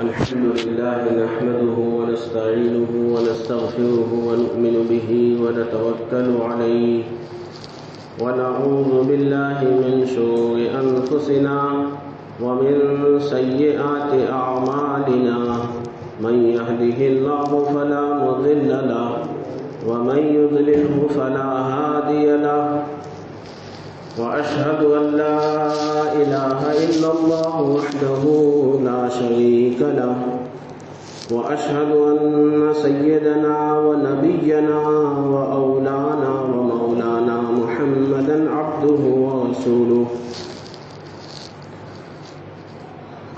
الحمد لله نحمده ونستعينه ونستغفره ونؤمن به ونتوكل عليه ونعوذ بالله من شرور أنفسنا ومن سيئات أعمالنا من يهده الله فلا مضل له ومن يضلله فلا هادي له وأشهد أن لا إله إلا الله وحده لا شريك له وأشهد أن سيدنا ونبينا وأولانا ومولانا محمدا عبده ورسوله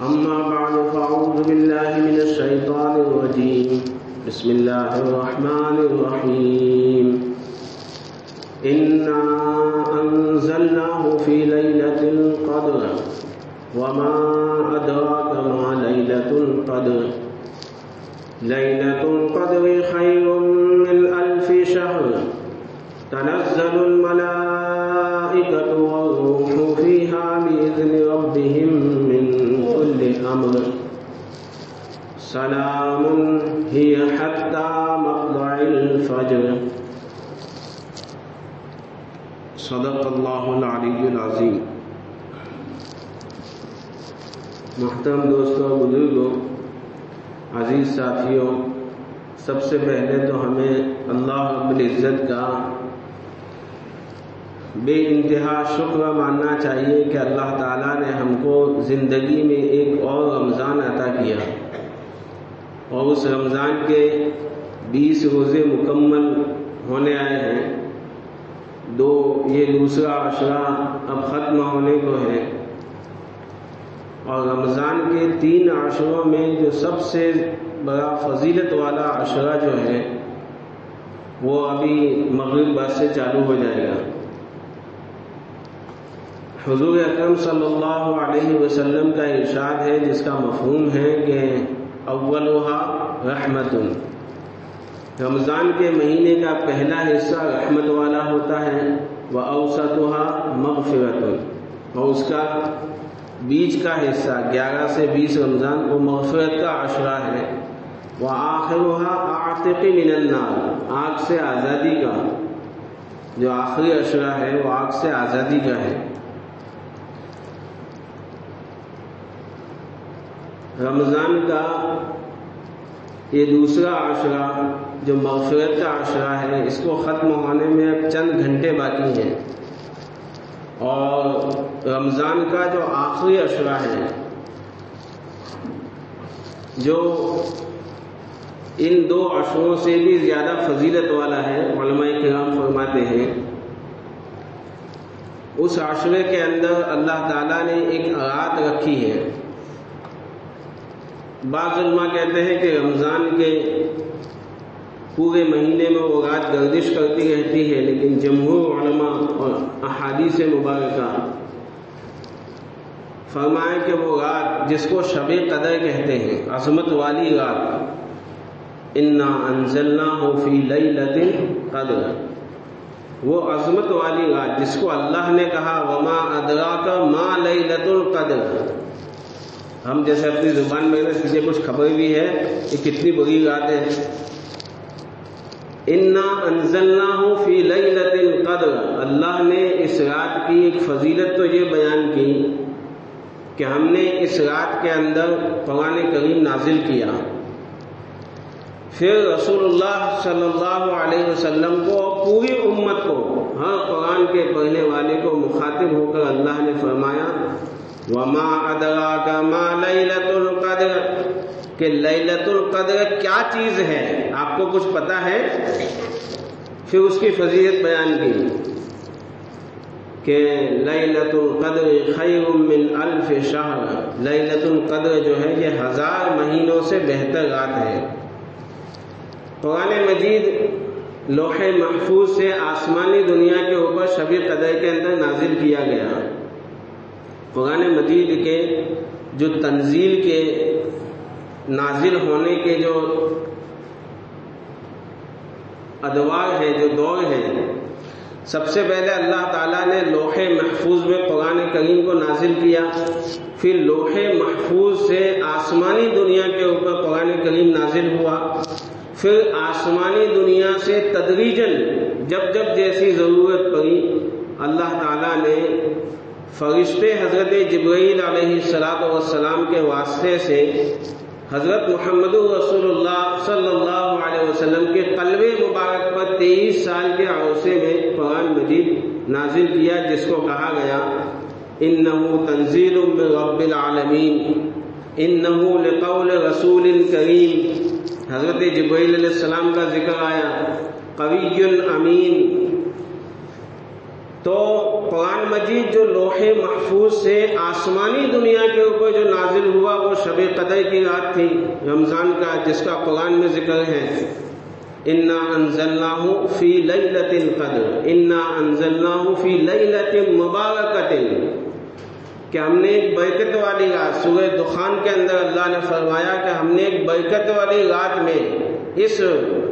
أما بعد فأعوذ بالله من الشيطان الرجيم بسم الله الرحمن الرحيم إنا أنزلناه في ليلة القدر وما أدراك ما ليلة القدر ليلة القدر خير من 1000 شهر تنزل الملائكة والروح فيها بإذن ربهم من كل أمر سلام هي حتى مطلع الفجر صدق اللہ العلی العظیم۔ محترم دوستوں، بزرگوں، عزیز ساتھیوں، سب سے پہلے تو ہمیں اللہ رب العزت کا بے انتہا شکر ماننا چاہیے کہ اللہ تعالیٰ نے ہم کو زندگی میں ایک اور رمضان عطا کیا اور اس رمضان کے 20 روزے مکمل ہونے آئے ہیں۔ یہ دوسرا عشرہ اب ختم ہونے کو ہے، اور رمضان کے 3 عشروں میں جو سب سے بڑا فضیلت والا عشرہ جو ہے وہ ابھی مغرب بعد سے چالو ہو جائے گا۔ حضور اکرم صلی اللہ علیہ وسلم کا ارشاد ہے جس کا مفہوم ہے کہ اولھا رحمت، رمضان کے مہینے کا پہلا حصہ رحمت والا ہوتا ہے، وَأَوْسَطُهَا مَغْفِرَةٌ، اور اس کا بیچ کا حصہ 11 سے 20 رمضان وہ مغفرت کا عشرہ ہے، وَآخِرُهَا أَعْتِقِ مِنَ النَّارِ، آگ سے آزادی کا جو آخری عشرہ ہے وہ آگ سے آزادی کا ہے۔ رمضان کا یہ دوسرا عشرہ جو مغفرت کا عشرہ ہے، اس کو ختم ہونے میں اب چند گھنٹے باقی ہیں، اور رمضان کا جو آخری عشرہ ہے جو ان 2 عشروں سے بھی زیادہ فضیلت والا ہے، علماء کرام فرماتے ہیں اس عشرے کے اندر اللہ تعالیٰ نے ایک رات رکھی ہے۔ بعض علماء کہتے ہیں کہ رمضان کے پورے مہینے میں وہ رات گردش کرتی رہتی ہے، لیکن جمہور علماء اور احادیث مبارکہ فرمائے کہ وہ رات جس کو شب قدر کہتے ہیں، عظمت والی رات، انا انزلناہ فی لیلۃ القدر، وہ عظمت والی رات جس کو اللہ نے کہا وما ادراک ما لیلۃ القدر۔ ہم جیسے اپنی زبان میں مجھے کچھ خبر بھی ہے کہ کتنی بڑی رات ہے۔ انا انزلناہ فی لیلۃ القدر، اللہ نے اس رات کی ایک فضیلت تو یہ بیان کی کہ ہم نے اس رات کے اندر قرآن کریم نازل کیا، پھر رسول اللہ صلی اللہ علیہ وسلم کو اور پوری امت کو، ہر قرآن کے پڑھنے والے کو مخاطب ہو کر اللہ نے فرمایا وما ادراک ما لیلۃ القدر، کہ لیلۃ القدر کیا چیز ہے، آپ کو کچھ پتہ ہے؟ پھر اس کی فضیلت بیان کی کہ لیلۃ القدر خیر من 1000 شہر، لیلۃ القدر جو ہے یہ 1000 مہینوں سے بہتر رات ہے۔ قرآن مجید لوح محفوظ سے آسمانی دنیا کے اوپر شب قدر کے اندر نازل کیا گیا۔ قرآن مجید کے جو تنزیل کے نازل ہونے کے جو ادوار ہیں، جو دور ہیں، سب سے پہلے اللہ تعالیٰ نے لوح محفوظ میں قرآن کریم کو نازل کیا، پھر لوح محفوظ سے آسمانی دنیا کے اوپر قرآن کریم نازل ہوا، پھر آسمانی دنیا سے تدریجاً جب جب جیسی ضرورت پڑی اللہ تعالیٰ نے فرشتے حضرت جبرائیل علیہ السلام کے واسطے سے حضرت محمد رسول اللہ صلی اللہ علیہ وسلم کے قلب مبارک پر 23 سال کے عرصے میں قرآن مجید نازل کیا، جس کو کہا گیا انہ تنزیل من رب العالمین انہ لقول رسول کریم۔ حضرت جبرائیل علیہ السلام کا ذکر آیا، قوی امین۔ تو قرآن مجید جو لوح محفوظ سے آسمانی دنیا کے اوپر جو نازل ہوا وہ شب قدر کی رات تھی، رمضان کا، جس کا قرآن میں ذکر ہے انا انزلناہ فی لیلۃ القدر انا انزلناہ فی لیلۃ مبارکۃ، کہ ہم نے ایک برکت والی رات، سورہ دخان کے اندر اللہ نے فرمایا کہ ہم نے ایک برکت والی رات میں اس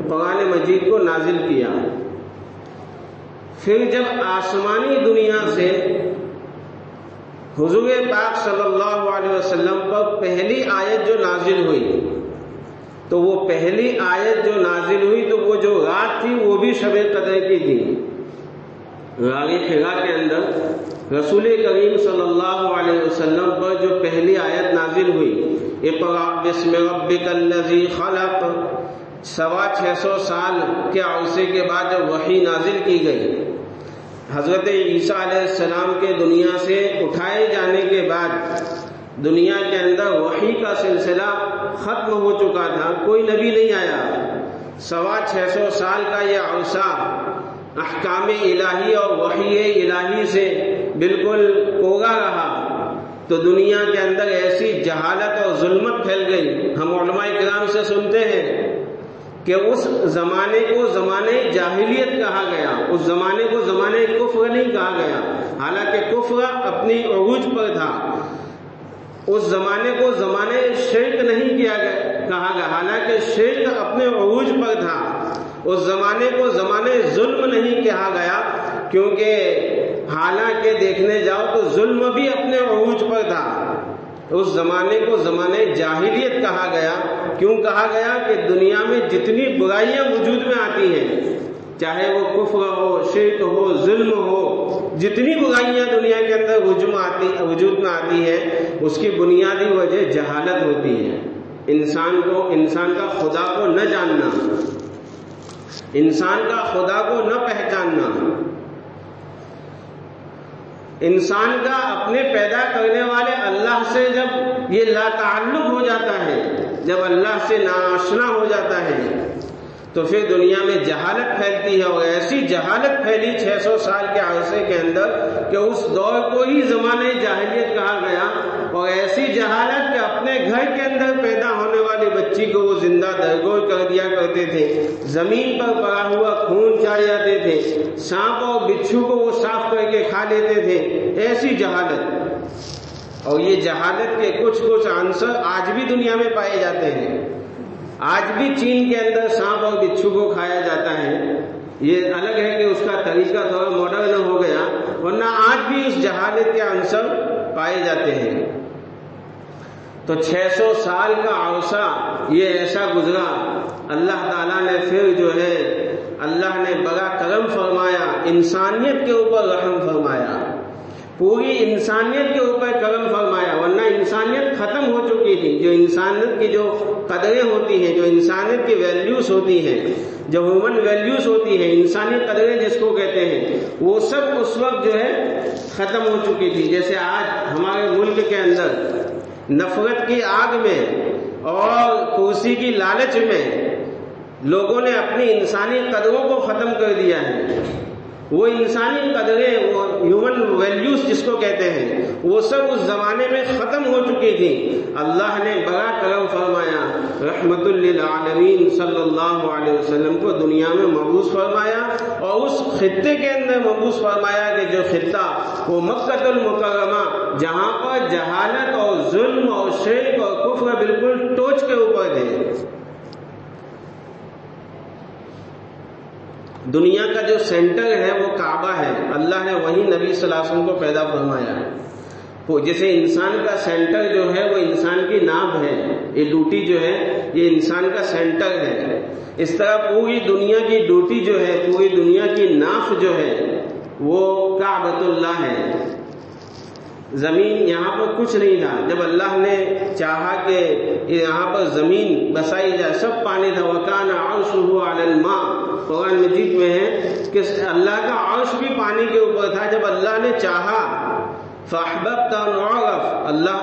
قرآن مجید کو نازل کیا۔ پھر جب آسمانی دنیا سے حضور پاک صلی اللہ علیہ وسلم پر پہلی آیت جو نازل ہوئی، تو وہ پہلی آیت جو نازل ہوئی تو وہ جو رات تھی وہ بھی شب قدر کی تھی۔ غار حرا کے اندر رسول کریم صلی اللہ علیہ وسلم پر جو پہلی آیت نازل ہوئی، اقرأ بسم ربک الذی خلق، 650 سال کے عرصے کے بعد جب وحی نازل کی گئی، حضرت عیسیٰ علیہ السلام کے دنیا سے اٹھائے جانے کے بعد دنیا کے اندر وحی کا سلسلہ ختم ہو چکا تھا، کوئی نبی نہیں آیا، 650 سال کا یہ عرصہ احکام الہی اور وحی الہی سے بالکل کوگا رہا، تو دنیا کے اندر ایسی جہالت اور ظلمت پھیل گئی۔ ہم علماء کرام سے سنتے ہیں کہ اس زمانے کو زمانے جاہلیت کہا گیا، اس زمانے کو زمانے کفر نہیں کہا گیا، حالانکہ کفر اپنی عروج پر تھا۔ اس زمانے کو زمانے شرک نہیں کہا گیا، حالانکہ شرک اپنے عروج پر تھا۔ اس زمانے کو زمانے ظلم نہیں کہا گیا، کیونکہ حالانکہ دیکھنے جاؤ تو ظلم بھی اپنے عروج پر تھا۔ اس زمانے کو زمانے جاہلیت کہا گیا، کیوں کہا گیا کہ دنیا میں جتنی برائیاں وجود میں آتی ہیں، چاہے وہ کفر ہو، شرک ہو، ظلم ہو، جتنی برائیاں دنیا کے اندر وجود میں آتی ہے، اس کی بنیادی وجہ جہالت ہوتی ہے۔ انسان کا خدا کو نہ جاننا، انسان کا خدا کو نہ پہچاننا، انسان کا اپنے پیدا کرنے والے اللہ سے جب یہ لا تعلق ہو جاتا ہے، جب اللہ سے ناآشنا ہو جاتا ہے، تو پھر دنیا میں جہالت پھیلتی ہے، اور ایسی جہالت پھیلی 600 سال کے عرصے کے اندر کہ اس دور کو ہی زمانے جاہلیت کہا گیا، اور ایسی جہالت کہ اپنے گھر کے اندر پیدا ہونے والی بچی کو وہ زندہ درگور کر دیا کرتے تھے، زمین پر پڑا ہوا خون چاٹ جاتے تھے، سانپ اور بچھو کو وہ صاف کر کے کھا لیتے تھے، ایسی جہالت۔ اور یہ جہالت کے کچھ عنصر آج بھی دنیا میں پائے جاتے ہیں، آج بھی چین کے اندر سانپ اور بچھو کو کھایا جاتا ہے۔ یہ الگ ہے کہ اس کا طریقہ تھوڑا ماڈرن ہو گیا، ورنہ آج بھی اس جہالت کے عنصر پائے جاتے ہیں۔ تو 600 سال کا عرصہ یہ ایسا گزرا، اللہ تعالیٰ نے پھر جو ہے اللہ نے بڑا کرم فرمایا، انسانیت کے اوپر رحم فرمایا، پوری انسانیت کے اوپر کرم فرمایا، ورنہ انسانیت ختم ہو چکی تھی۔ جو انسانیت کی جو قدریں ہوتی ہیں، جو انسانیت کی ویلیوز ہوتی ہیں، جو ہیومن ویلیوز ہوتی ہیں، انسانی قدریں جس کو کہتے ہیں، وہ سب اس وقت جو ہے ختم ہو چکی تھی۔ جیسے آج ہمارے ملک کے اندر نفرت کی آگ میں اور کرسی کی لالچ میں لوگوں نے اپنی انسانی قدروں کو ختم کر دیا ہے۔ وہ انسانی قدریں، وہ ہیومن ویلیوز جس کو کہتے ہیں، وہ سب اس زمانے میں ختم ہو چکی تھی۔ اللہ نے بڑا کرم فرمایا، رحمت للعالمین صلی اللہ علیہ وسلم کو دنیا میں مبعوث فرمایا، اور اس خطے کے اندر مبعوث فرمایا کہ جو خطہ وہ مکہ المکرمہ، جہاں پر جہالت اور ظلم اور شرک اور کفر بالکل ٹوچ کے اوپر تھے۔ دنیا کا جو سینٹر ہے وہ کعبہ ہے، اللہ نے وہی نبی صلی اللہ علیہ وسلم کو پیدا فرمایا ہے۔ جیسے انسان کا سینٹر جو ہے وہ انسان کی ناف ہے، یہ ڈیوٹی جو ہے یہ انسان کا سینٹر ہے، اس طرح پوری دنیا کی ڈیوٹی جو ہے، پوری دنیا کی ناف جو ہے وہ کعبۃ اللہ ہے۔ زمین یہاں پر کچھ نہیں تھا، جب اللہ نے چاہا کہ یہاں پر زمین بسائی جائے، سب پانی تھا۔ وَكَانَ عَرْشُهُ عَلَى الْمَاءِ، قرآن مجید میں ہے کہ اللہ کا عرش بھی پانی کے اوپر تھا۔ جب اللہ نے چاہا فَأَحْبَبْتَ أَنْ أُعْرَفَ، اللہ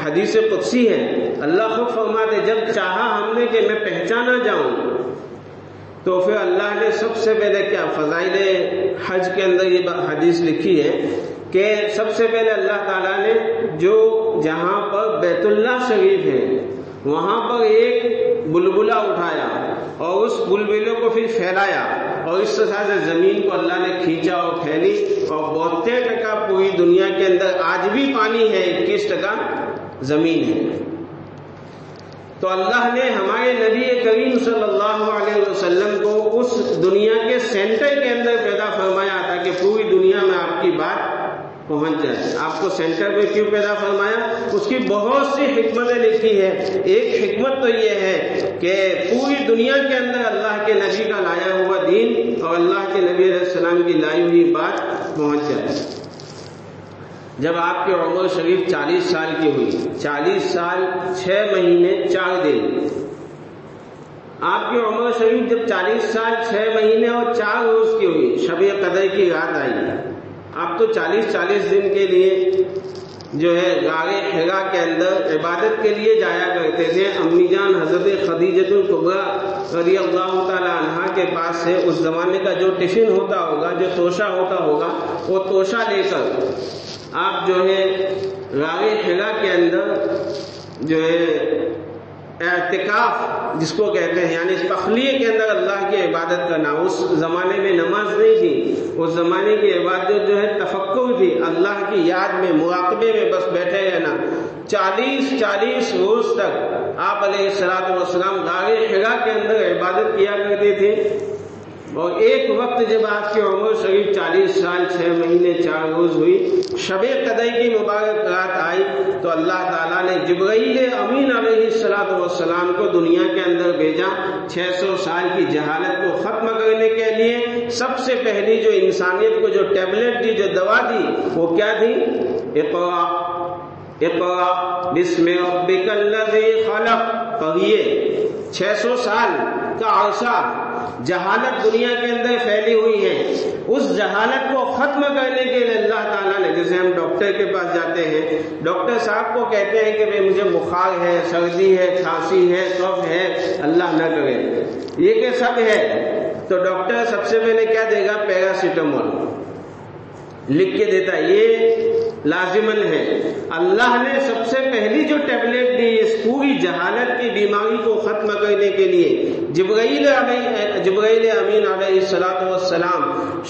حدیث قدسی ہے، اللہ خود فرماتے جب چاہا ہم نے کہ میں پہچانا جاؤں، تو پھر اللہ نے سب سے پہلے کیا، فضائل حج کے اندر یہ حدیث لکھی ہے کہ سب سے پہلے اللہ تعالیٰ نے جو جہاں پر بیت اللہ شریف ہے وہاں پر ایک بلبلہ اٹھایا اور اس بلبلے کو پھر پھیلایا، اور اس طرح سے زمین کو اللہ نے کھینچا اور پھیلی، اور 72% پوری دنیا کے اندر آج بھی پانی ہے، 21% زمین ہے۔ تو اللہ نے ہمارے نبی کریم صلی اللہ علیہ وسلم کو اس دنیا کے سینٹر کے اندر پیدا فرمایا تاکہ پوری دنیا میں آپ کی بات پہنچ جائے۔ آپ کو سینٹر میں کیوں پیدا فرمایا؟ اس کی بہت سی حکمتیں لکھی ہے۔ ایک حکمت تو یہ ہے کہ پوری دنیا کے اندر اللہ کے نبی کا لایا ہوا دین اور اللہ کے نبی علیہ السلام کی لائی ہوئی بات پہنچ جائے۔ جب آپ کی عمر شریف 40 سال کی ہوئی، 40 سال 6 مہینے 4 دن، آپ کی عمر شریف جب 40 سال 6 مہینے اور 4 روز کی ہوئی، شب قدر کی رات آئی، آپ تو 40 دن کے لیے جو ہے غار حرا کے اندر عبادت کے لیے جایا کرتے تھے۔ امی جان حضرت خدیجۃ الکبریٰ رضی اللہ تعالی عنہا کے پاس سے اس زمانے کا جو ٹفن ہوتا ہوگا، جو توشہ ہوتا ہوگا، وہ توشہ لے کر آپ جو ہے غار حرا کے اندر جو ہے اعتکاف جس کو کہتے ہیں، یعنی تخلیے کے اندر اللہ کی عبادت کرنا۔ اس زمانے میں نماز نہیں تھی، اس زمانے کی عبادت جو ہے تفکر تھی، اللہ کی یاد میں، مراقبے میں بس بیٹھے رہنا۔ 40 روز تک آپ علیہ الصلوۃ والسلام غار حرا کے اندر عبادت کیا کرتے تھے۔ اور ایک وقت جب آپ کی عمر شریف 40 سال 6 مہینے 4 روز ہوئی، شب قدر کی مبارک رات آئی، تو اللہ تعالیٰ نے جبرائیل امین علیہ الصلوۃ والسلام کو دنیا کے اندر بھیجا 600 سال کی جہالت کو ختم کرنے کے لیے۔ سب سے پہلی جو انسانیت کو جو ٹیبلٹ دی، جو دوا دی، وہ کیا تھی؟ اقرا اقرا بسم ربک الذی خلق، پڑھیے۔ 600 سال کا عرصہ جہالت دنیا کے اندر پھیلی ہوئی ہے، اس جہالت کو ختم کرنے کے لیے اللہ تعالیٰ نے، جیسے ہم ڈاکٹر کے پاس جاتے ہیں، ڈاکٹر صاحب کو کہتے ہیں کہ مجھے بخار ہے، سردی ہے، کھانسی ہے، کف ہے، اللہ نہ کرے یہ کہ سب ہے، تو ڈاکٹر سب سے پہلے کیا دے گا؟ پیراسیٹامول لکھ کے دیتا، یہ لازمن ہے۔ اللہ نے سب سے پہلی جو ٹیبلٹ دی اس پوری جہالت کی بیماری کو ختم کرنے کے لیے، جبرائیل امین علیہ الصلوۃ والسلام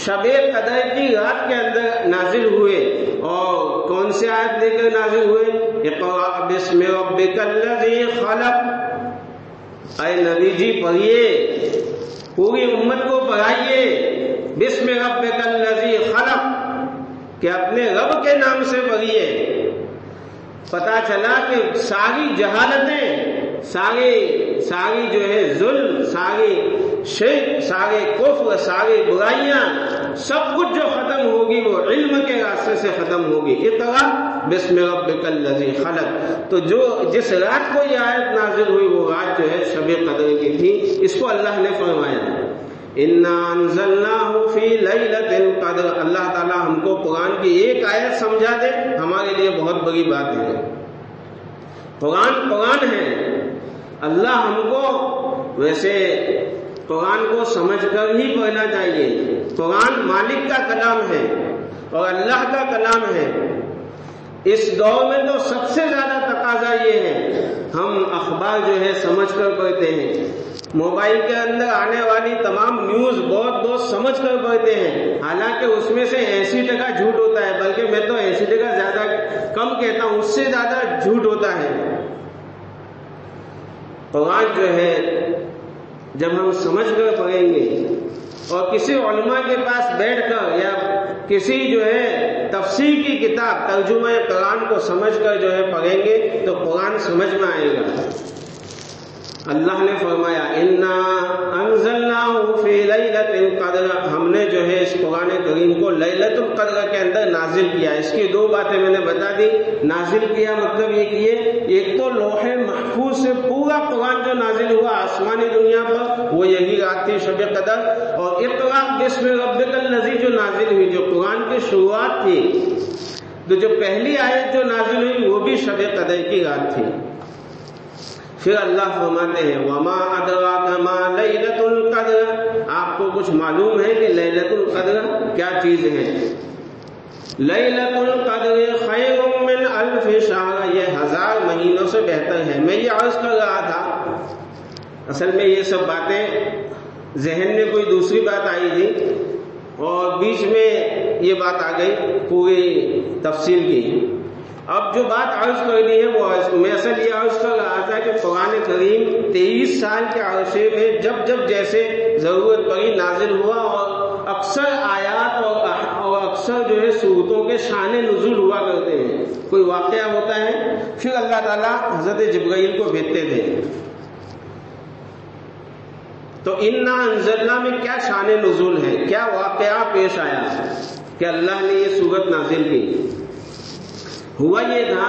شب قدر کی رات کے اندر نازل ہوئے، اور کون سے آیت لے کر نازل ہوئے؟ اقرأ بسم ربک الذی خلق۔ اے نبی جی پڑھیے، پوری امت کو پڑھائیے بسم ربک الذی خلق، کہ اپنے رب کے نام سے پڑھیے۔ پتا چلا کہ ساری جہالتیں، ساری جو ہے ظلم، ساری شرک، سارے کفر، ساری برائیاں، سب کچھ جو ختم ہوگی وہ علم کے راستے سے ختم ہوگی۔ اقرأ بسم ربک الذی خلق۔ تو جس رات کو یہ آیت نازل ہوئی وہ رات جو ہے شب قدر کی تھی، اس کو اللہ نے فرمایا اِنَّا أَنزَلْنَاهُ فِي لَيْلَةِ الْقَدْرِ۔ اللہ تعالیٰ ہم کو قرآن کی ایک آیت سمجھا دے، ہمارے لیے بہت بڑی بات ہے۔ قرآن ہے، اللہ ہم کو ویسے قرآن کو سمجھ کر ہی پڑھنا چاہیے۔ قرآن مالک کا کلام ہے اور اللہ کا کلام ہے۔ اس دور میں تو سب سے زیادہ تقاضا یہ ہے، ہم اخبار جو ہے سمجھ کر پڑھتے ہیں، موبائل کے اندر آنے والی تمام نیوز بہت سمجھ کر پڑھتے ہیں، حالانکہ اس میں سے 80% جھوٹ ہوتا ہے، بلکہ میں تو 80% زیادہ کم کہتا ہوں، اس سے زیادہ جھوٹ ہوتا ہے۔ قرآن جو ہے جب ہم سمجھ کر پڑھیں گے اور کسی علماء کے پاس بیٹھ کر یا کسی جو ہے تفسیر کی کتاب ترجمہ قرآن کو سمجھ کر جو ہے پڑھیں گے تو قرآن سمجھ میں آئے گا۔ اللہ نے فرمایا انا انزلناہ فی لیلۃ القدر، ہم نے جو ہے اس قرآن کریم کو لیلۃ القدر کے اندر نازل کیا۔ اس کی دو باتیں میں نے بتا دی۔ نازل کیا مطلب یہ کیے، ایک تو لوح محفوظ سے پورا قرآن جو نازل ہوا آسمانی دنیا پر وہ یہی رات تھی شب قدر، اور اقرأ بسم ربک الذی جو نازل ہوئی، جو قرآن کی شروعات تھی، تو جو پہلی آیت جو نازل ہوئی وہ بھی شب قدر کی رات تھی۔ پھر اللہ فرماتے ہیں وما ادراک ما لیلۃ القدر، آپ کو کچھ معلوم ہے کہ لیلۃ القدر کیا چیز ہے؟ لیلۃ القدر خیر من الف شہر، یہ 1000 مہینوں سے بہتر ہے۔ میں یہ عرض کر رہا تھا، اصل میں یہ سب باتیں ذہن میں کوئی دوسری بات آئی تھی اور بیچ میں یہ بات آ گئی پوری تفصیل کی۔ اب جو بات عرض کرنی ہے وہ میں اصل یہ عرض کر رہا تھا کہ قرآن کریم 23 سال کے عرصے میں جب جیسے ضرورت پڑی نازل ہوا، اور اکثر آیات اور اکثر جو ہے صورتوں کے شان نزول ہوا کرتے ہیں۔ کوئی واقعہ ہوتا ہے پھر اللہ تعالیٰ حضرت جبرائیل کو بھیجتے تھے۔ تو انا انزلنا میں کیا شان نزول ہے، کیا واقعہ پیش آیا کہ اللہ نے یہ سورت نازل کی؟ ہوا یہ تھا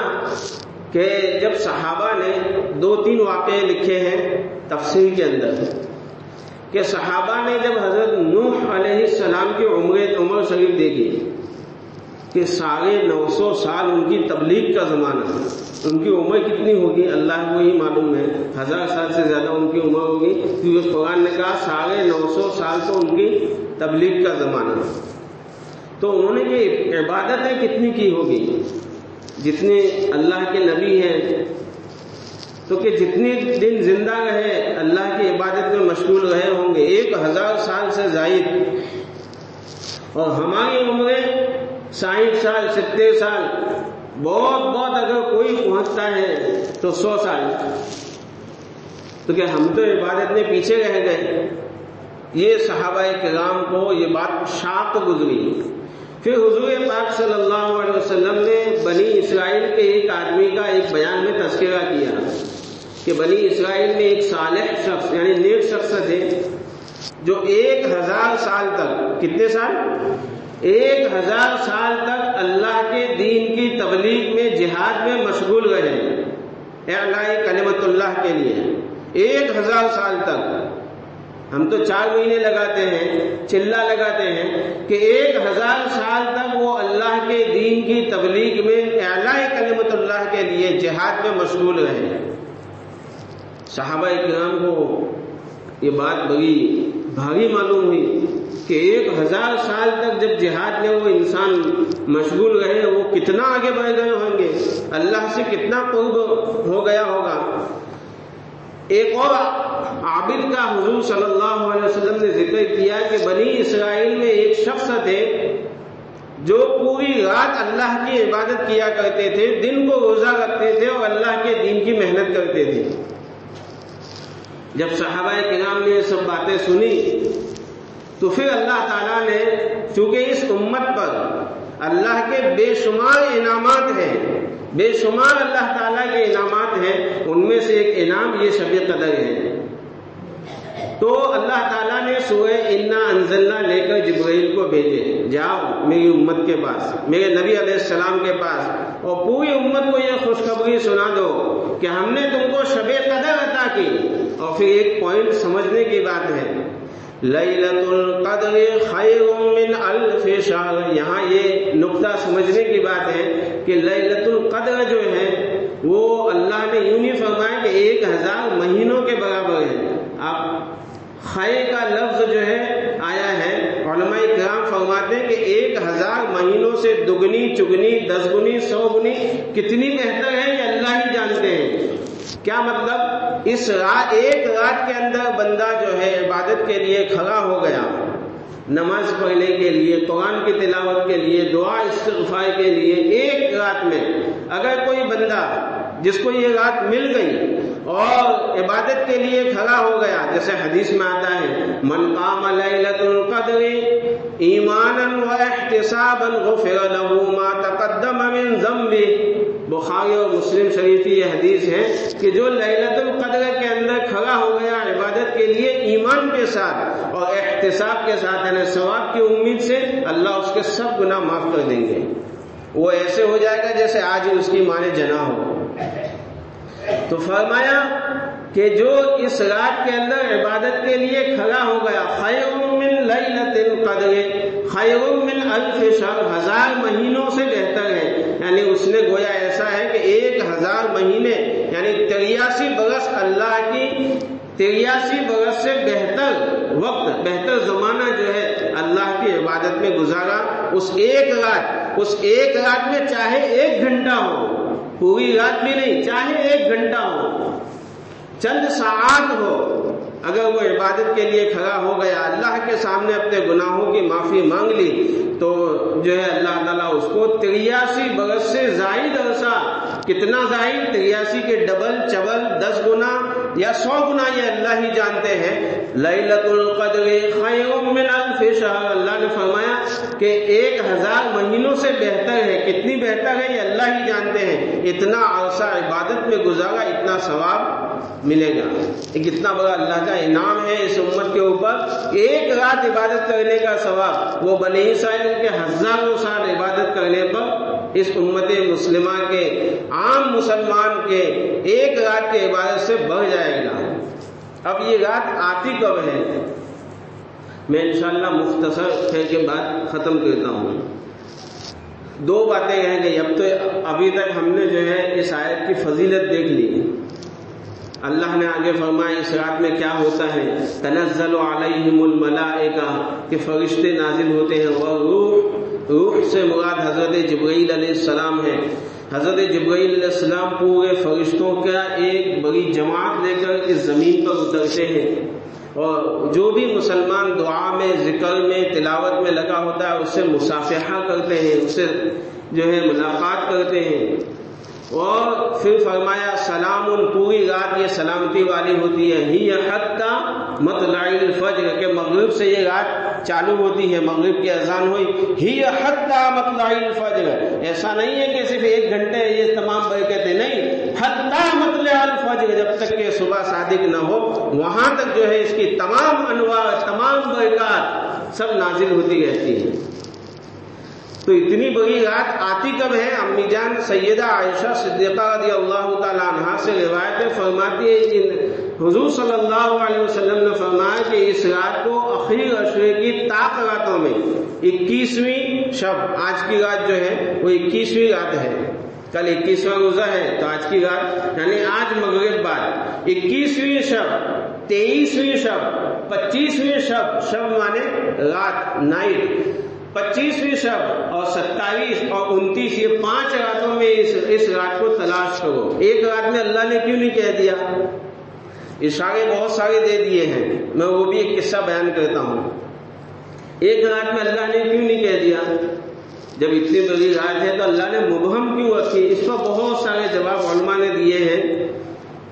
کہ جب صحابہ نے 2-3 واقعے لکھے ہیں تفسیر کے اندر، کہ صحابہ نے جب حضرت نوح علیہ السلام کی عمر شریف دیکھی کہ 950 سال ان کی تبلیغ کا زمانہ، ان کی عمر کتنی ہوگی اللہ کو ہی معلوم ہے، 1000 سال سے زیادہ ان کی عمر ہوگی، کیونکہ قرآن نے کہا 950 سال تو ان کی تبلیغ کا زمانہ۔ تو انہوں نے یہ عبادتیں کتنی کی ہوگی، جتنے اللہ کے نبی ہیں تو کہ جتنے دن زندہ رہے اللہ کی عبادت میں مشغول رہے ہوں گے، 1000 سال سے زائد، اور ہماری عمریں 60 سال 70 سال، بہت اگر کوئی پہنچتا ہے تو 100 سال، تو کہ ہم تو عبادت میں پیچھے رہ گئے۔ یہ صحابہ کرام کو یہ بات شاق گزری۔ پھر حضور پاک صلی اللہ علیہ وسلم نے بنی اسرائیل کے ایک آدمی کا ایک بیان میں تذکرہ کیا کہ بنی اسرائیل میں ایک صالح شخص یعنی نیک شخص تھے جو 1000 سال تک، کتنے سال؟ 1000 سال تک اللہ کے دین کی تبلیغ میں جہاد میں مشغول رہے، اعلاء کلمت اللہ کے لیے 1000 سال تک۔ ہم تو 4 مہینے لگاتے ہیں، چلہ لگاتے ہیں کہ 1000 سال تک وہ اللہ کے دین کی تبلیغ میں اعلاء کلمت اللہ کے لیے جہاد میں مشغول رہے۔ صحابہ کرام کو یہ بات بڑی بھاری معلوم ہوئی کہ 1000 سال تک جب جہاد میں وہ انسان مشغول رہے، وہ کتنا آگے بڑھ گئے ہوں گے، اللہ سے کتنا قرب ہو گیا ہوگا۔ ایک اور عابد کا حضور صلی اللہ علیہ وسلم نے ذکر کیا کہ بنی اسرائیل میں ایک شخص تھے جو پوری رات اللہ کی عبادت کیا کرتے تھے، دن کو روزہ رکھتے تھے اور اللہ کے دین کی محنت کرتے تھے۔ جب صحابہ کرام نے یہ سب باتیں سنی تو پھر اللہ تعالیٰ نے، چونکہ اس امت پر اللہ کے بے شمار انعامات ہیں، بے شمار اللہ تعالیٰ کے انعامات ہیں، ان میں سے ایک انعام یہ شب قدر ہے، تو اللہ تعالیٰ نے سورہ انا انزلنا لے کر جبرائیل کو بھیجے، جاؤ میری امت کے پاس، میرے نبی علیہ السلام کے پاس، اور پوری امت کو یہ خوشخبری سنا دو کہ ہم نے تم کو شب قدر عطا کی۔ اور پھر ایک پوائنٹ سمجھنے کی بات ہے، لیلۃ القدر خیر من الف شہر، یہاں یہ نقطہ سمجھنے کی بات ہے کہ لیلۃ القدر جو ہے وہ اللہ نے یوں نہیں فرمایا کہ 1000 مہینوں کے برابر ہے۔ آپ خیر کا لفظ جو ہے آیا ہے، علماء کرام فرماتے ہیں کہ 1000 مہینوں سے دگنی چگنی 10 گنی 100 گنی کتنی بہتر ہے یہ اللہ ہی جانتے ہیں۔ کیا مطلب؟ اس ایک رات کے اندر بندہ جو ہے عبادت کے لیے کھڑا ہو گیا، نماز پڑھنے کے لیے، قرآن کی تلاوت کے لیے، دعا استغفار کے لیے، ایک رات میں اگر کوئی بندہ جس کو یہ رات مل گئی اور عبادت کے لیے کھڑا ہو گیا، جیسے حدیث میں آتا ہے من قام لیلۃ القدر ایمانا واحتسابا غفر له ما تقدم من ذنبه۔ بخاری اور مسلم شریف کی یہ حدیث ہے کہ جو لیلۃ القدر کے اندر کھڑا ہو گیا عبادت کے لیے ایمان کے ساتھ اور احتساب کے ساتھ، یعنی ثواب کی امید سے، اللہ اس کے سب گناہ معاف کر دیں گے۔ وہ ایسے ہو جائے گا جیسے آج ہی اس کی ماں نے جنا ہو۔ تو فرمایا کہ جو اس رات کے اندر عبادت کے لیے کھڑا ہو گیا، خیر من لیلۃ القدر خیر من الف شہر، 1000 مہینوں سے بہتر ہے۔ یعنی اس نے گویا ایسا ہے کہ 1000 مہینے یعنی 83 برس اللہ کی 83 برس سے بہتر وقت، بہتر زمانہ جو ہے اللہ کی عبادت میں گزارا۔ اس ایک رات میں چاہے 1 گھنٹہ ہو، پوری رات بھی نہیں، چاہے 1 گھنٹہ ہو، چند ساعات ہو، اگر وہ عبادت کے لیے کھڑا ہو گیا، اللہ کے سامنے اپنے گناہوں کی معافی مانگ لی، تو جو ہے اللہ تعالیٰ اس کو 83 برس سے زائد عرصہ، کتنا زائد، 83 کے ڈبل چبل 10 گنا یا 100 گنا، یہ اللہ ہی جانتے ہیں۔ لیلۃ القدر خیر من الف شہر، اللہ نے فرمایا کہ 1000 مہینوں سے بہتر ہے۔ کتنی بہتر ہے یہ اللہ ہی جانتے ہیں۔ اتنا عرصہ عبادت میں گزارا، اتنا ثواب ملے گا۔ کتنا بڑا اللہ کا انعام ہے اس امت کے اوپر، 1 رات عبادت کرنے کا ثواب، وہ بنی اسرائیل کے 1000 سال عبادت کرنے پر اس امت مسلمہ کے عام مسلمان کے 1 رات کی عبادت سے بڑھ جائے گا۔ اب یہ رات آتی کب ہے؟ میں انشاءاللہ مختصر خیر کے بعد ختم کرتا ہوں۔ 2 باتیں رہ گئی۔ اب تو ابھی تک ہم نے جو ہے اس آیت کی فضیلت دیکھ لی۔ اللہ نے آگے فرمایا اس رات میں کیا ہوتا ہے، تنزل علیہم الملائکہ، کہ فرشتے نازل ہوتے ہیں، اور روح سے مراد حضرت جبرائیل علیہ السلام ہے۔ حضرت جبرائیل علیہ السلام پورے فرشتوں کا ایک بڑی جماعت لے کر اس زمین پر اترتے ہیں، اور جو بھی مسلمان دعا میں، ذکر میں، تلاوت میں لگا ہوتا ہے اس سے مصافحہ کرتے ہیں، اس سے جو ہے ملاقات کرتے ہیں۔ اور پھر فرمایا سلام، پوری رات یہ سلامتی والی ہوتی ہے، ہی حتی مطلع الفجر، کہ مغرب سے یہ رات چالو ہوتی ہے، مغرب کی اذان ہوئی، ہی حتی مطلع الفجر، ایسا نہیں ہے کہ صرف 1 گھنٹے یہ تمام برکتیں، نہیں، حتی مطلع الفجر، جب تک کہ صبح صادق نہ ہو وہاں تک جو ہے اس کی تمام انوار، تمام برکات سب نازل ہوتی رہتی ہیں۔ تو اتنی بڑی رات آتی کب ہے؟ امی جان سیدہ عائشہ صدیقہ رضی اللہ تعالی عنہا سے روایت فرماتی ہے کہ حضور صلی اللہ علیہ وسلم نے فرمایا کہ اس رات کو اخیر عشرے کی طاق راتوں میں 21ویں شب، آج کی رات جو ہے وہ 21ویں رات ہے، کل 21واں روزہ ہے، تو آج کی رات یعنی آج مغرب بعد 21ویں شب، 23ویں شب، 25ویں شب، شب مانے رات، نائٹ، 25ویں شب اور 27 اور 29، یہ 5 راتوں میں اس رات کو تلاش کرو۔ 1 رات میں اللہ نے کیوں نہیں کہہ دیا؟ اشارے بہت سارے دے دیے ہیں، میں وہ بھی ایک قصہ بیان کرتا ہوں۔ 1 رات میں اللہ نے کیوں نہیں کہہ دیا؟ جب اتنی بڑی رات ہے تو اللہ نے مبہم کیوں رکھی؟ اس پر بہت سارے جواب علماء نے دیے ہیں،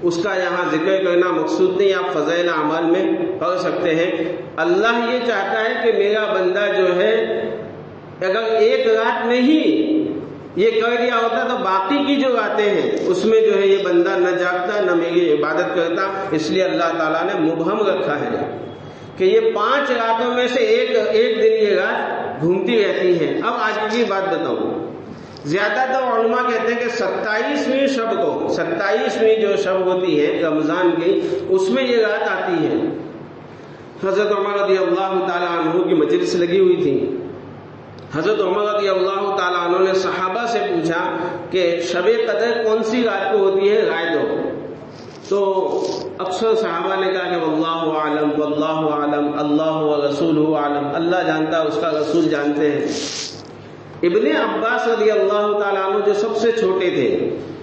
اس کا یہاں ذکر کرنا مقصود نہیں، آپ فضائل اعمال میں پڑھ سکتے ہیں۔ اللہ یہ چاہتا ہے کہ میرا بندہ جو ہے اگر 1 رات میں ہی یہ کر دیا ہوتا تو باقی کی جو راتیں ہیں اس میں جو ہے یہ بندہ نہ جاگتا نہ میری عبادت کرتا، اس لیے اللہ تعالیٰ نے مبہم رکھا ہے کہ یہ 5 راتوں میں سے ایک دن یہ رات گھومتی رہتی ہے۔ اب آج کی بات بتاؤں، زیادہ تر علماء کہتے ہیں کہ 27ویں شب کو، 27ویں جو شب ہوتی ہے رمضان کی، اس میں یہ رات آتی ہے۔ حضرت عمر رضی اللہ تعالیٰ عنہ کی مجلس لگی ہوئی تھی۔ حضرت عمر رضی اللہ تعالیٰ عنہ نے صحابہ سے پوچھا کہ شب قدر کون سی رات کو ہوتی ہے، رائے دو۔ تو اکثر صحابہ نے کہا کہ واللہ اعلم، واللہ اعلم، اللہ و رسولہ اعلم، اللہ جانتا ہے، اس کا رسول جانتے ہیں۔ ابن عباس رضی اللہ تعالیٰ عنہ جو سب سے چھوٹے تھے،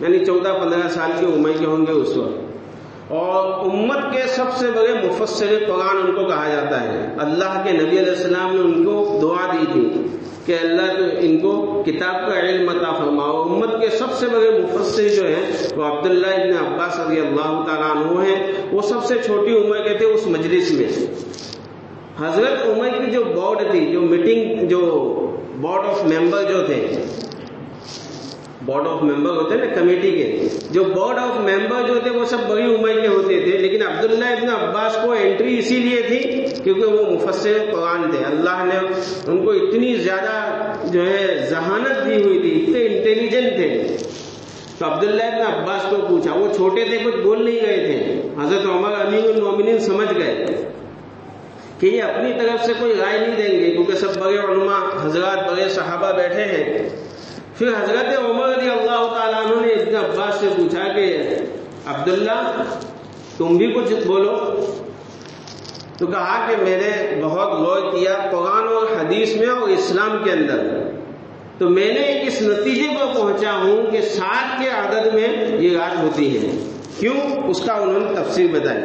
یعنی 14-15 سال کی عمر کے ہوں گے اس وقت، اور امت کے سب سے بڑے مفسر قرآن ان کو کہا جاتا ہے، اللہ کے نبی علیہ السلام نے ان کو دعا دی تھی کہ اللہ تو ان کو کتاب کا علم عطا فرماؤ. امت کے سب سے بڑے مفسر جو ہیں وہ عبداللہ ابن عباس رضی اللہ تعالیٰ عنہ ہیں. وہ سب سے چھوٹی عمر کے تھے اس مجلس میں. حضرت عمر کی جو بورڈ تھی، جو میٹنگ، جو بورڈ آف ممبر جو تھے، بورڈ آف ممبر ہوتے ہیں نا کمیٹی کے، جو بورڈ آف ممبر جو تھے وہ سب بڑی عمر کے ہوتے تھے. لیکن عبداللہ ابن عباس کو انٹری اسی لیے تھی کیونکہ وہ مفسر قرآن تھے. اللہ نے ان کو اتنی زیادہ جو ہے ذہانت دی ہوئی تھی، اتنے انٹیلیجنٹ تھے. تو عبداللہ ابن عباس کو پوچھا، وہ چھوٹے تھے، کچھ بول نہیں گئے تھے. حضرت عمر امیر المومنین سمجھ گئے کہ یہ اپنی طرف سے کوئی رائے نہیں دیں گے کیونکہ سب بڑے علماء حضرات، بڑے صحابہ بیٹھے ہیں. پھر حضرت عمر رضی اللہ تعالیٰ عنہ نے ابن عباس سے پوچھا کہ عبداللہ تم بھی کچھ بولو. تو کہا کہ میں نے بہت غور کیا قرآن اور حدیث میں اور اسلام کے اندر، تو میں نے اس نتیجے پر پہنچا ہوں کہ 7 کے عدد میں یہ رات ہوتی ہے. کیوں؟ اس کا انہوں نے تفسیر بتائی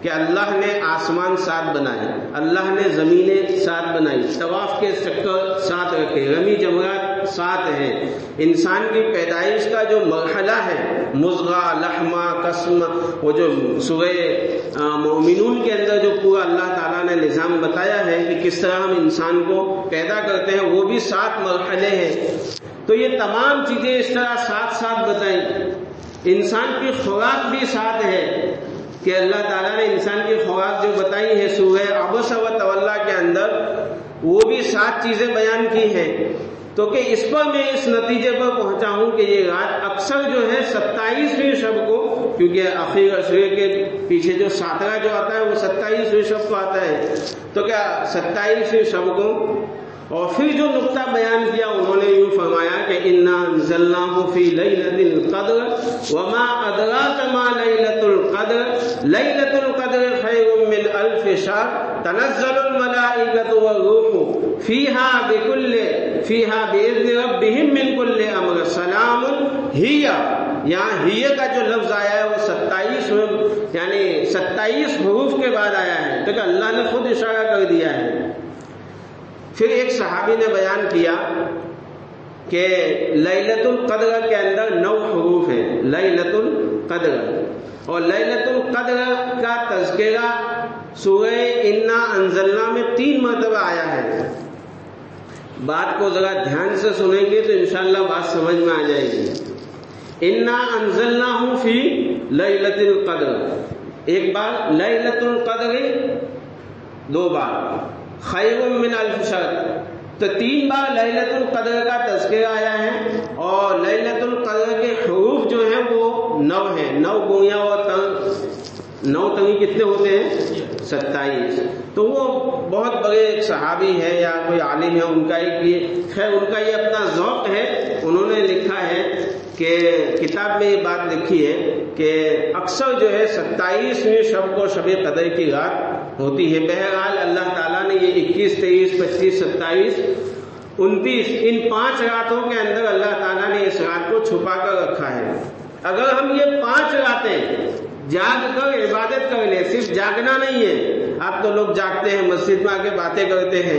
کہ اللہ نے آسمان 7 بنائے، اللہ نے زمینیں 7 بنائی، طواف کے چکر 7 رکھے، رمی جمرات 7 ہیں. انسان کی پیدائش کا جو مرحلہ ہے، مضغہ، لحمہ، قسم، وہ جو سورہ مومنون کے اندر جو پورا اللہ تعالیٰ نے نظام بتایا ہے کہ کس طرح ہم انسان کو پیدا کرتے ہیں، وہ بھی 7 مرحلے ہیں. تو یہ تمام چیزیں اس طرح 7 بتائیں. انسان کی خوراک بھی 7 ہے کہ اللہ تعالیٰ نے انسان کی خوراک جو بتائی ہے سورہ عبس و تولا کے اندر، وہ بھی 7 چیزیں بیان کی ہیں. تو کہ اس پر میں اس نتیجے پر پہنچا ہوں کہ یہ رات اکثر جو ہے 27ویں شب کو، کیونکہ اخیر عشرے کے پیچھے جو 17 جو آتا ہے وہ 27ویں شب کو آتا ہے، تو کیا 27ویں شب کو. اور پھر جو نقطہ بیان کیا انہوں نے یوں فرمایا کہ انا انزلناہ فی لیلۃ القدر وما ادراک ما لیلۃ القدر لیلۃ القدر خیر من الف شہر تنزل الملائکۃ والروح فیہا بإذن ربہم من کل امر سلام ہی. یہاں ہی کا جو لفظ آیا ہے وہ 27 یعنی 27 حروف کے بعد آیا ہے، تو کہ اللہ نے خود اشارہ کر دیا ہے. پھر ایک صحابی نے بیان کیا کہ لیلۃ القدر کے اندر 9 حروف ہیں، لیلۃ القدر. اور لیلۃ القدر کا تذکرہ سورہ انا انزلنا میں 3 مرتبہ آیا ہے. بات کو ذرا دھیان سے سنیں گے تو انشاءاللہ بات سمجھ میں آ جائے گی. انا انزلناہ فی لیلۃ القدر ایک بار، لیلۃ القدر 2 بار، خیر من الف شہر تو 3 بار لیلۃ القدر کا تذکرہ آیا ہے. اور لیلۃ القدر کے حروف جو ہیں وہ 9 ہیں. 9 گویاں اور 9 تنگی کتنے ہوتے ہیں؟ 27. تو وہ بہت بڑے ایک صحابی ہے یا کوئی عالم ہے، ان کا یہ اپنا ذوق ہے. انہوں نے لکھا ہے کہ کتاب میں یہ بات لکھی ہے کہ اکثر جو ہے 27ویں شب کو شب قدر کی رات ہوتی ہے. بہرحال اللہ تعالیٰ نے یہ 21، 23، 25، 27، 29 ان 5 راتوں کے اندر اللہ تعالیٰ نے اس رات کو چھپا کر رکھا ہے. اگر ہم یہ 5 راتیں جاگ کر عبادت کر لیں، صرف جاگنا نہیں ہے. آپ تو لوگ جاگتے ہیں، مسجد میں آ کے باتیں کرتے ہیں،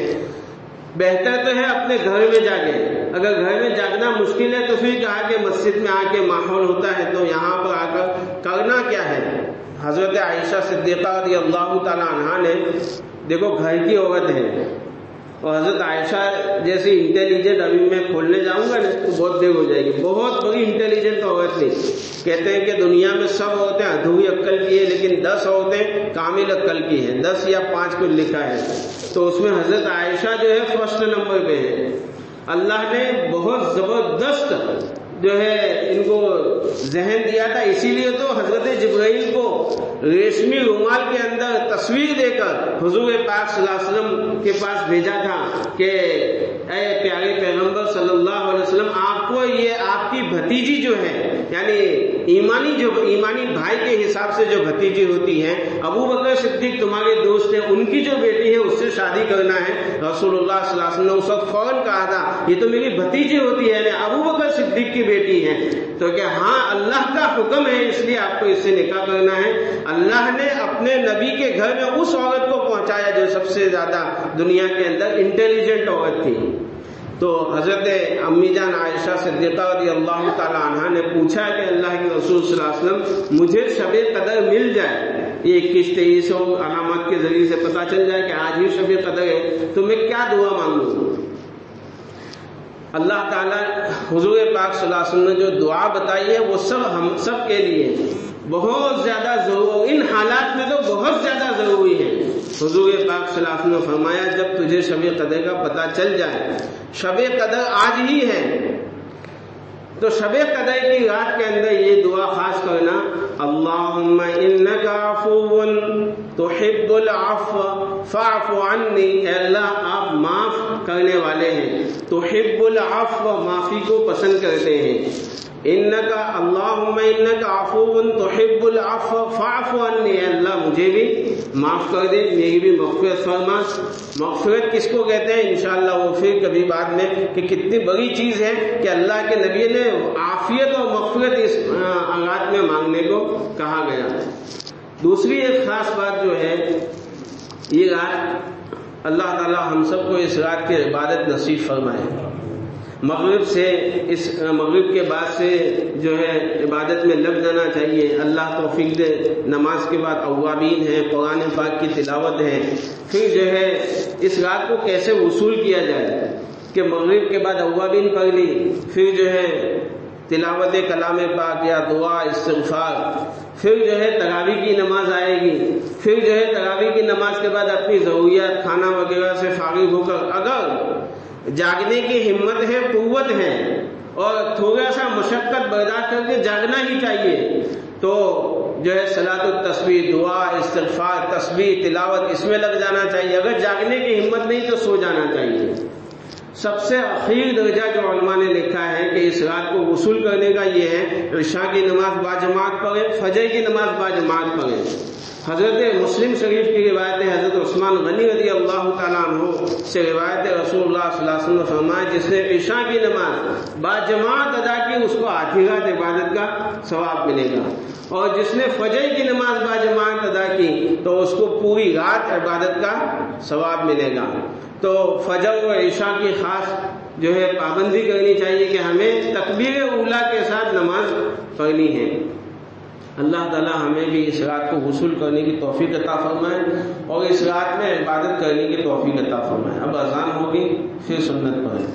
بہتر تو ہے اپنے گھر میں جاگیں. اگر گھر میں جاگنا مشکل ہے تو پھر کہا کہ مسجد میں آ کے ماحول ہوتا ہے تو یہاں پر آ کر کرنا کیا ہے. حضرت عائشہ صدیقہ رضی اللہ تعالی عنہا نے، دیکھو گھر کی عورت ہے، اور حضرت عائشہ جیسی انٹیلیجنٹ ابھی میں کھولنے جاؤں گا نا تو بہت دیر ہو جائے گی. بہت بڑی انٹیلیجنٹ عورت تھی. کہتے ہیں کہ دنیا میں سب عورتیں ادھوری عقل کی ہے لیکن 10 عورتیں کامل عقل کی ہیں. 10 یا 5 کو لکھا ہے تو اس میں حضرت عائشہ جو ہے فرسٹ نمبر پہ ہے. اللہ نے بہت زبردست جو ہے ان کو ذہن دیا تھا. اسی لیے تو حضرت جبرائیل کو ریشمی رومال کے اندر تصویر دے کر حضور پاک صلی اللہ علیہ وسلم کے پاس بھیجا تھا کہ اے پیارے پیغمبر صلی اللہ علیہ وسلم، آپ کو یہ آپ کی بھتیجی جو ہے، یعنی ایمانی بھائی کے حساب سے جو بھتیجی ہوتی ہے، ابو بکر صدیق تمہارے دوست ہیں، ان کی جو بیٹی ہے اس سے شادی کرنا ہے. رسول اللہ صلی اللہ علیہ وسلم نے اس وقت فوراً کہا تھا یہ تو میری بھتیجی ہوتی ہے، ابو بکر صدیق کی بیٹی ہے. تو کہ ہاں اللہ کا حکم ہے اس لیے آپ کو اس سے نکاح کرنا ہے. اللہ نے اپنے نبی کے گھر میں اس عورت کو پہنچایا جو سب سے زیادہ دنیا کے اندر انٹیلیجنٹ عورت تھی. تو حضرت امی جان عائشہ صدیقہ رضی اللہ تعالی عنہا نے پوچھا کہ اللہ کے رسول صلی اللہ علیہ وسلم مجھے شب قدر مل جائے، 21-23 علامات کے ذریعے سے پتہ چل جائے کہ آج ہی شب قدر ہے، تو میں کیا دعا مانگوں؟ اللہ تعالیٰ حضور پاک صلی اللہ علیہ وسلم نے جو دعا بتائی ہے وہ سب ہم سب کے لیے بہت زیادہ ضروری، ان حالات میں تو بہت زیادہ ضروری ہے۔ حضور پاک صلی اللہ علیہ وسلم نے فرمایا جب تجھے شب قدر کا پتہ چل جائے، شب قدر آج ہی ہے، تو شب قدر کی رات کے اندر یہ دعا خاص کرنا، اللہم انک عفو تحب العفو فاعف عنی، اے اللہ آپ معاف کرنے والے ہیں، تحب العفو معافی کو پسند کرتے ہیں، انک اللہم انک عفو تحب العفو فاعف عنی، اے اللہ مجھے بھی معاف کر دے، میری بھی مغفرت فرما۔ مغفرت کس کو کہتے ہیں انشاءاللہ وہ پھر کبھی بعد میں، کہ کتنی بڑی چیز ہے کہ اللہ کے نبی نے عافیت اور مغفرت اس رات میں مانگنے کو کہا گیا۔ دوسری ایک خاص بات جو ہے، یہ رات اللہ تعالی ہم سب کو اس رات کی عبادت نصیب فرمائے۔ مغرب کے بعد سے جو ہے عبادت میں لگ جانا چاہیے، اللہ توفیق دے۔ نماز کے بعد اوابین ہیں، قرآن پاک کی تلاوت ہے، پھر جو ہے اس رات کو کیسے وصول کیا جائے کہ مغرب کے بعد اوابین پڑھ لی، پھر جو ہے تلاوت کلام پاک یا دعا استغفار، پھر جو ہے تراویح کی نماز آئے گی، پھر جو ہے تراویح کی نماز کے بعد اپنی ضروریات کھانا وغیرہ سے فارغ ہو کر اگر جاگنے کی ہمت ہے، قوت ہے اور تھوڑا سا مشقت برداشت کر کے جاگنا ہی چاہیے، تو جو ہے صلاۃ التسبیح، دعا استغفار تسبیح تلاوت اس میں لگ جانا چاہیے۔ اگر جاگنے کی ہمت نہیں تو سو جانا چاہیے۔ سب سے اخیر درجہ جو علماء نے لکھا ہے کہ اس رات کو وصول کرنے کا یہ ہے، عشاء کی نماز باجماعت پڑھے، فجر کی نماز باجماعت پڑھے۔ حضرت مسلم شریف کی روایت ہے، حضرت عثمان غنی رضی اللہ تعالیٰ عنہ سے روایت ہے، رسول اللہ صلی اللہ علیہ وسلم نے فرمایا جس نے عشاء کی نماز باجماعت ادا کی اس کو آدھی رات عبادت کا ثواب ملے گا، اور جس نے فجر کی نماز باجماعت ادا کی تو اس کو پوری رات عبادت کا ثواب ملے گا۔ تو فجر و عشاء کی خاص جو ہے پابندی کرنی چاہیے کہ ہمیں تکبیر اولیٰ کے ساتھ نماز پڑھنی ہے۔ اللہ تعالی ہمیں بھی اس رات کو غسل کرنے کی توفیق عطا فرمائے اور اس رات میں عبادت کرنے کی توفیق عطا فرمائے۔ اب اذان ہوگی، پھر سنت پڑھیں۔